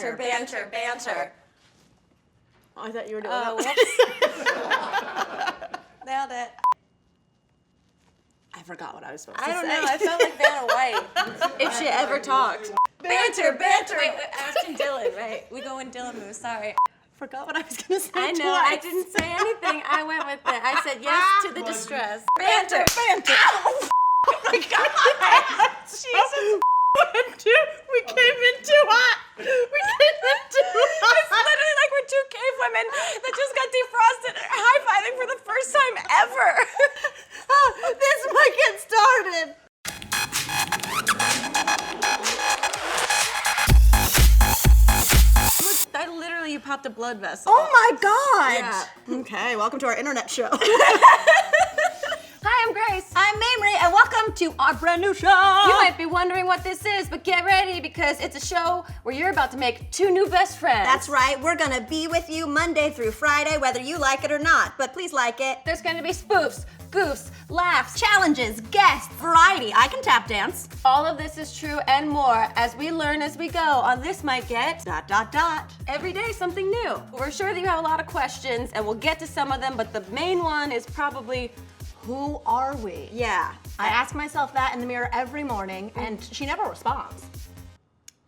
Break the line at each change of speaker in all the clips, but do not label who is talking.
Banter, banter, banter.
Oh, I thought you were doing
that. Nailed it.
I forgot what I was supposed to say.
I don't know. I felt like Vanna White. If she ever talked. Banter, banter. Wait, asking Dylan, right? We go in Dylan moves. Sorry.
Forgot what I was going to say.
I know.
Twice.
I didn't say anything. I went with it. I said yes to the distress. Banter,
banter.
Ow! Oh my God. Jesus.
We came in too hot.
It's literally like we're two cave women that just got defrosted high-fiving for the first time ever.
This might get started.
Look, that literally you popped a blood vessel.
Oh my God.
Yeah.
Okay, welcome to our internet show.
Hi, I'm Grace.
I'm Mamrie, and welcome to our brand new show.
You might be wondering what this is, but get ready because it's a show where you're about to make two new best friends.
That's right, we're gonna be with you Monday through Friday, whether you like it or not, but please like it.
There's gonna be spoofs, goofs, laughs,
Challenges, guests, variety. I can tap dance.
all of this is true and more as we learn as we go on This Might Get every day something new. We're sure that you have a lot of questions and we'll get to some of them, but the main one is probably, who are we?
Yeah.
I ask myself that in the mirror every morning, and she never responds.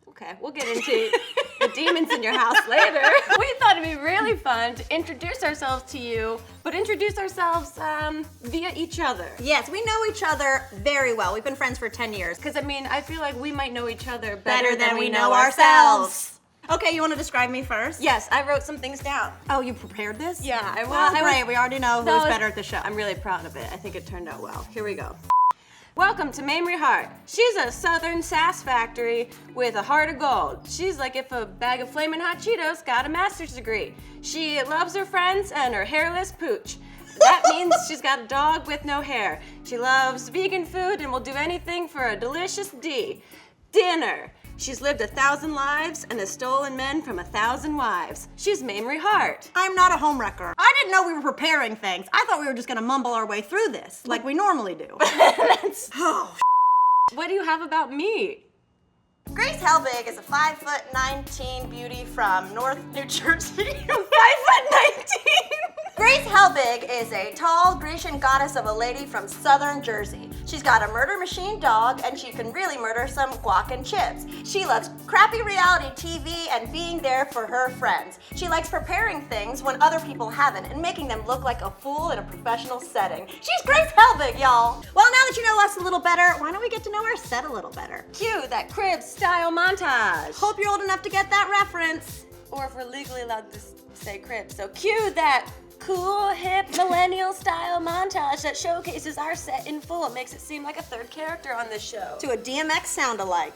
Okay, we'll get into the demons in your house later. We thought it'd be really fun to introduce ourselves to you, but introduce ourselves via each other.
Yes, we know each other very well. We've been friends for 10 years.
Because I mean, I feel like we might know each other
Better than we know ourselves. Okay, you want to describe me first?
Yes, I wrote some things down.
Oh, you prepared this?
Yeah, I will.
Well, great. We already know who's better at the show.
I'm really proud of it. I think it turned out well. Here we go. Welcome to Mamrie Hart. She's a southern sass factory with a heart of gold. She's like if a bag of flamin' hot Cheetos got a master's degree. She loves her friends and her hairless pooch. That means she's got a dog with no hair. She loves vegan food and will do anything for a delicious D. Dinner. She's lived 1,000 lives and has stolen men from 1,000 wives. She's Mamrie Hart.
I'm not a homewrecker. I didn't know we were preparing things. I thought we were just gonna mumble our way through this, like we normally do.
What do you have about me?
Grace Helbig is a 5'19" beauty from North New Jersey.
5'19".
Grace Helbig is a tall Grecian goddess of a lady from southern Jersey. She's got a murder machine dog, and she can really murder some guac and chips. She loves crappy reality TV and being there for her friends. She likes preparing things when other people haven't and making them look like a fool in a professional setting. She's Grace Helbig, y'all. Well, now that you know us a little better, why don't we get to know our set a little better?
Cue that crib style montage.
Hope you're old enough to get that reference.
Or if we're legally allowed to say crib. So cue that cool, hip, millennial style montage that showcases our set in full. It makes it seem like a third character on this show.
To a DMX sound-alike.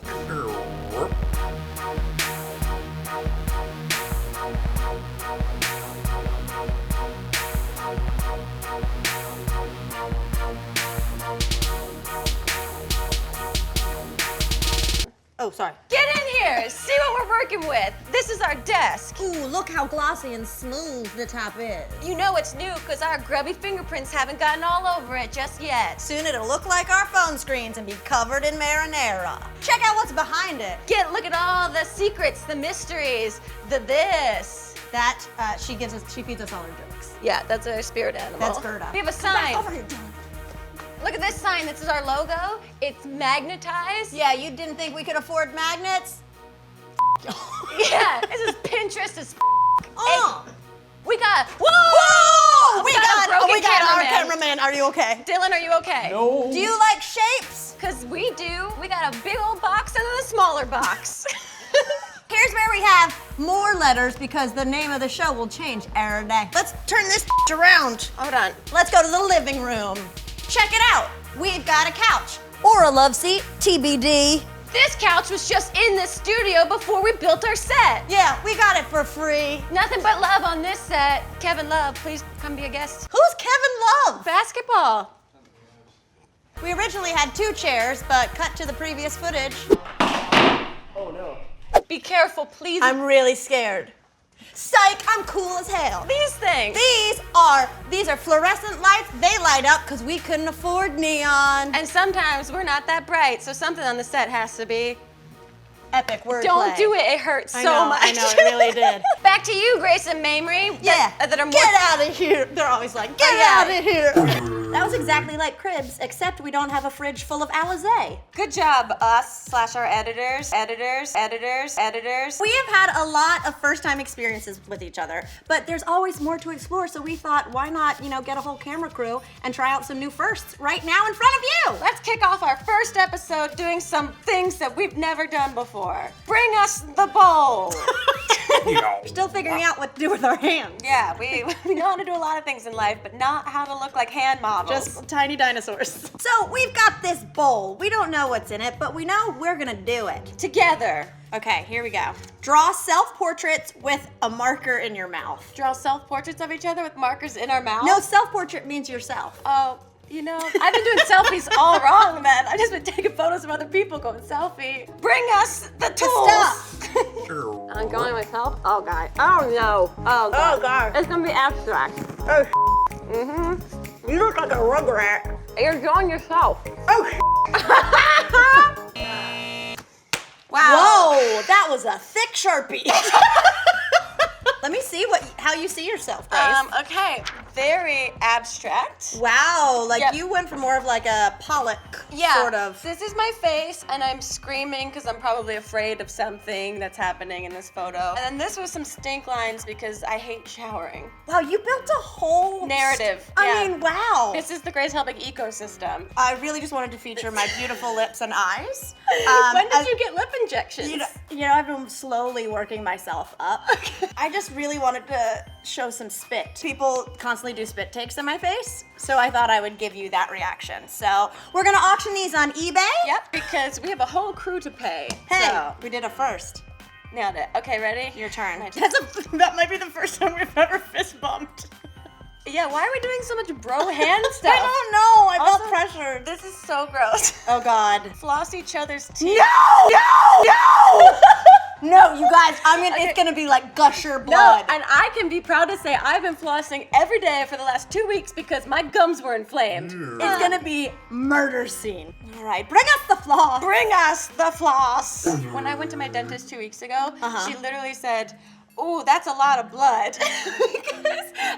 Oh, sorry.
Get in here, see what we're working with. This is our desk.
Ooh, look how glossy and smooth the top is.
You know it's new because our grubby fingerprints haven't gotten all over it just yet.
Soon it'll look like our phone screens and be covered in marinara. Check out what's behind it.
Look at all the secrets, the mysteries, the this.
That, she feeds us all her jokes.
Yeah, that's our spirit animal.
That's Gerda.
We have a sign.
Over here, Dylan.
Look at this sign. This is our logo. It's magnetized.
Yeah, you didn't think we could afford magnets?
Yeah, this is Pinterest as
Oh!
We got,
Whoa!
We got
our cameraman. Are you okay?
Dylan, are you okay?
No.
Do you like shapes?
Because we do. We got a big old box and then a smaller box.
Here's where we have more letters because the name of the show will change every day. Let's turn this around.
Hold on.
Let's go to the living room. Check it out. We've got a couch or a love seat, TBD.
This couch was just in the studio before we built our set.
Yeah, we got it for free.
Nothing but love on this set. Kevin Love, please come be a guest.
Who's Kevin Love?
Basketball.
We originally had 2 chairs, but cut to the previous footage.
Oh no.
Be careful, please.
I'm really scared. Psych, I'm cool as hell.
These things.
These are fluorescent lights. They light up because we couldn't afford neon.
And sometimes we're not that bright, so something on the set has to be
epic wordplay.
Don't do it. It hurts
I
so
know,
much.
I know, it really did.
Back to you, Grace and Mamrie.
Yeah.
That are more.
Get out of here. They're always like, get out of here. That was exactly like Cribs, except we don't have a fridge full of Alizé.
Good job, us/our editors.
We have had a lot of first-time experiences with each other, but there's always more to explore, so we thought, why not, get a whole camera crew and try out some new firsts right now in front of you?
Let's kick off our first episode doing some things that we've never done before. Bring us the bowl.
We're still figuring out what to do with our hands.
Yeah, we know how to do a lot of things in life, but not how to look like hand models.
Just tiny dinosaurs. So we've got this bowl. We don't know what's in it, but we know we're gonna do it.
Together.
Okay, here we go. Draw self-portraits with a marker in your mouth.
Draw self-portraits of each other with markers in our mouths?
No, self-portrait means yourself.
Oh, I've been doing selfies all wrong, man. I've just been taking photos of other people going selfie. Bring us the tools.
Stop.
I'm going myself? Oh, God. Oh, no. Oh, God.
Oh, God.
It's going to be abstract.
Oh, You look like a rugrat.
You're drawing yourself.
Oh,
Wow.
Whoa, that was a thick Sharpie. Let me see how you see yourself, Grace.
Okay. Very abstract.
Wow, like
Yep.
you went for more of like a Pollock sort of.
This is my face, and I'm screaming because I'm probably afraid of something that's happening in this photo. And then this was some stink lines because I hate showering.
Wow, you built a whole
Narrative.
I
yeah.
mean, wow.
This is the Grace Helbig ecosystem.
I really just wanted to feature my beautiful lips and eyes.
When did you get lip injections?
I've been slowly working myself up. I just really wanted to show some spit. People constantly do spit takes in my face, so I thought I would give you that reaction. So we're gonna auction these on eBay.
Yep, because we have a whole crew to pay.
Hey,
So,
we did a first.
nailed it. Okay, ready?
Your turn.
My turn.
That might be the first time we've ever fist bumped.
Yeah, why are we doing so much bro hand stuff?
I don't know. I
Also,
felt pressured.
This is so gross.
Oh God.
Floss each other's teeth.
No! No, you guys.
Okay.
It's gonna be like gusher
No,
blood.
and I can be proud to say I've been flossing every day for the last 2 weeks because my gums were inflamed.
It's gonna be murder scene. All right, bring us the floss.
Bring us the floss. When I went to my dentist 2 weeks ago, she literally said, "Ooh, that's a lot of blood."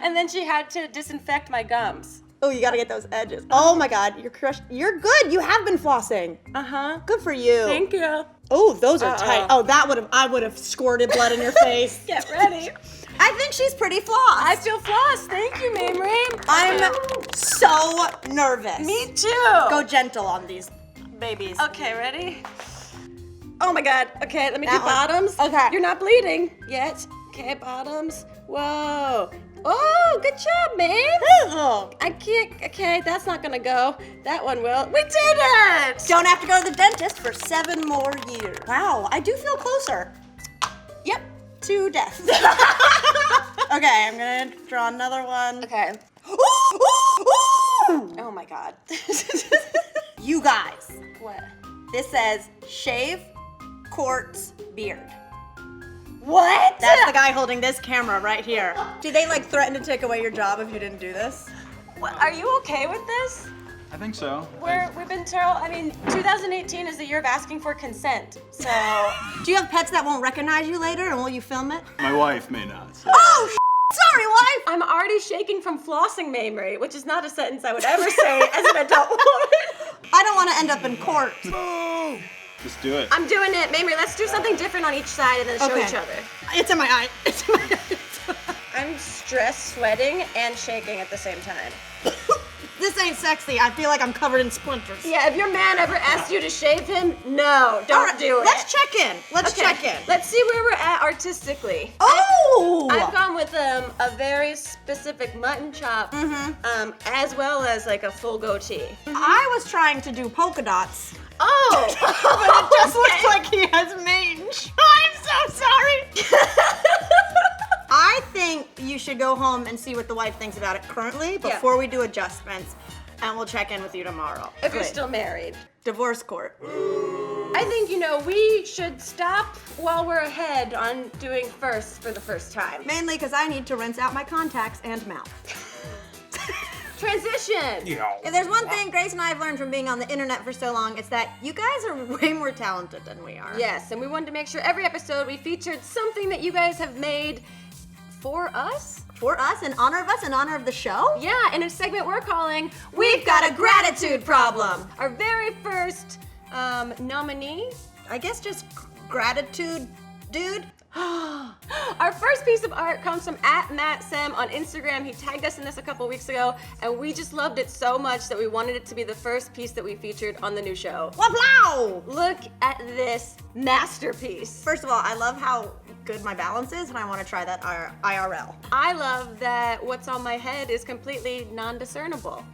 And then she had to disinfect my gums.
Oh, you gotta get those edges. Oh my God, you're crushed. You're good. You have been flossing. Good for you.
Thank you.
Oh, those are tight. Oh, I would have squirted blood in your face.
Get ready.
I think she's pretty flossed.
I feel floss. Thank you, Mamrie.
I'm so nervous.
Me too.
Go gentle on these babies.
Okay, ready? Oh my God. Okay, let me do
That one.
bottoms.
Okay.
You're not bleeding yet. Okay, bottoms. Whoa. Oh, good job, man.
Oh.
I can't. Okay, that's not gonna go. That one will. We did it.
Don't have to go to the dentist for 7 more years. Wow, I do feel closer.
Yep.
To death. Okay, I'm gonna draw another one.
Okay.
Ooh, ooh, ooh.
Oh my God.
You guys,
What?
this says shave Cort's beard.
What?
That's the guy holding this camera right here. Do they like threaten to take away your job if you didn't do this?
What, are you okay with this?
I think so.
We've been told. I mean, 2018 is the year of asking for consent. So.
Do you have pets that won't recognize you later, and will you film it?
My wife may not. So.
Oh, sorry, wife.
I'm already shaking from flossing, Mamrie, which is not a sentence I would ever say as an adult woman.
I don't want to end up in court.
Just do it.
I'm doing it, Mamrie. Let's do something different on each side and then show
Okay.
each other.
It's in my eye. It's in my eye.
I'm stressed, sweating, and shaking at the same time.
This ain't sexy. I feel like I'm covered in splinters.
Yeah, if your man ever asked you to shave him, no, don't
All right,
do it.
Let's check in. Let's
Okay,
check in.
Let's see where we're at artistically.
Oh!
I've gone with a very specific mutton chop, as well as like a full goatee.
I was trying to do polka dots.
Oh!
But it just looks like he has mange. I'm so sorry. I think you should go home and see what the wife thinks about it currently before we do adjustments, and we'll check in with you tomorrow.
If you're
Good.
still married.
Divorce court.
I think, we should stop while we're ahead on doing firsts for the first time.
Mainly because I need to rinse out my contacts and mouth.
Transition.
If there's one thing Grace and I have learned from being on the internet for so long, it's that you guys are way more talented than we are.
Yes, and we wanted to make sure every episode we featured something that you guys have made for us.
For us, in honor of us, in honor of the show?
Yeah, in a segment we're calling We've Got a Gratitude Problem. Our very first nominee.
I guess just gratitude, dude.
Our first piece of art comes from @MattSem on Instagram. He tagged us in this a couple weeks ago, and we just loved it so much that we wanted it to be the first piece that we featured on the new show.
Wow!
Look at this masterpiece.
First of all, I love how good my balance is, and I want to try that IRL.
I love that what's on my head is completely non-discernible.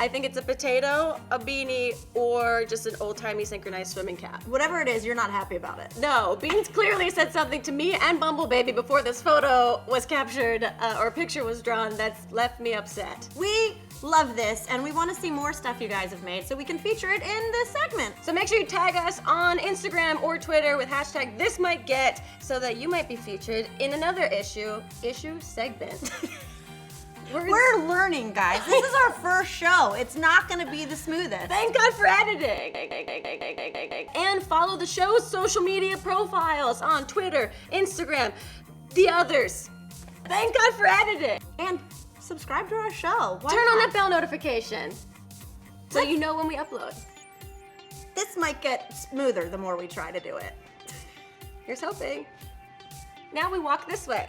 I think it's a potato, a beanie, or just an old-timey synchronized swimming cap.
Whatever it is, you're not happy about it.
No, Beans clearly said something to me and Bumble Baby before this photo was captured or picture was drawn that's left me upset.
We love this, and we want to see more stuff you guys have made so we can feature it in this segment.
So make sure you tag us on Instagram or Twitter with hashtag #ThisMightGet so that you might be featured in another issue segment.
We're learning, guys. This is our first show. It's not going to be the smoothest.
Thank God for editing. And follow the show's social media profiles on Twitter, Instagram, the others. Thank God for editing.
And subscribe to our show. Why
Turn on
not?
that bell notification so you know when we upload.
This might get smoother the more we try to do it.
Here's hoping. Now we walk this way.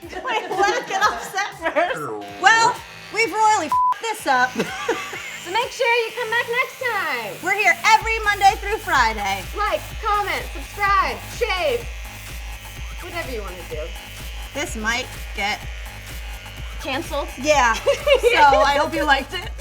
Wait, let it get upset first. Well, we've royally this up.
So make sure you come back next time.
We're here every Monday through Friday.
Like, comment, subscribe, shave, whatever you want to do.
This might get
Canceled.
yeah. So I hope you liked it.